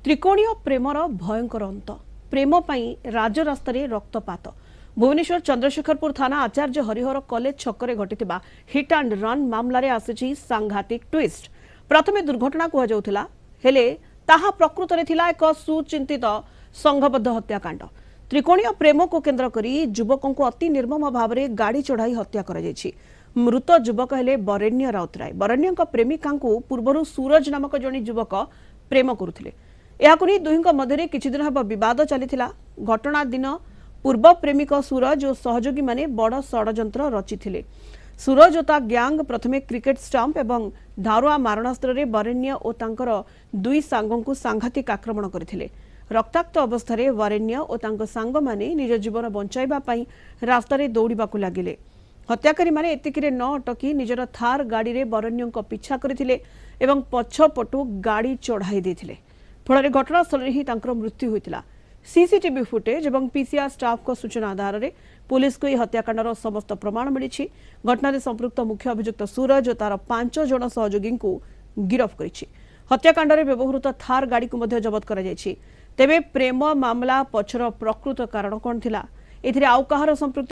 त्रिकोणीय प्रेमर भयंकर अंत प्रेम पाई राजरास्त रक्तपात भुवनेश्वर चंद्रशेखरपुर थाना आचार्य हरिहर कॉलेज छकरे घटिथिबा हिट एंड रन मामलारे आसिछि सांघातिक ट्विस्ट। प्रथमे दुर्घटना कुहाଯାଉଥିଲା हेले ताहा प्रकृत रे थिला एक सुचिंतित संघबद्ध हत्याकांड। त्रिकोणीय प्रेम को केन्द्र करी युवकों को अति निर्मम भाव में गाड़ी चढ़ाई हत्या कर मृत युवक हेले बरेण्य राउतराय। बरेण्य प्रेमिका पूर्व सूरज नामक जने युवक प्रेम करुथिले। याकु नै दुहिंक मध्यरे किछि दिन हब विवाद चलिथिला। घटना दिन पूर्व प्रेमिक सूरज और सहयोगी माने बड़ षडयंत्र रचिथिले। सूरज और ता ग्यांग प्रथमे क्रिकेट स्टंप एवं धारुआ मारणास्त्र रे बरेण्य और तांकर दुई सांगों को सांघातिक आक्रमण करथिले। रक्ताक्त अवस्था वरेण्य और तांको सांग माने निज जीवन बंचाइबा पई रास्ता रे दौड़िबाकु लागिले। हत्याकारी माने एतिकिरे न अटकी निजर थार गाड़ी रे बरेण्य पिछा करथिले एवं पछपटु गाड़ी चढ़ाई देथिले। फल घटनास्थल ही तांकर मृत्यु होइतिला। सीसीटीवी फुटेज और पीसीआर स्टाफ को सूचना आधार में पुलिस को यह हत्याकांडर समस्त प्रमाण मिली। घटना संपृक्त मुख्य अभियुक्त सूरज और तार 5 जन सहयोगी को गिरफ्त कर हत्याकांड में व्यवहृत थार गाड़ी को जबत कर तेबे प्रेम मामला पछर प्रकृत कारण कौन थिला एथिरे आउ कहार संपृक्त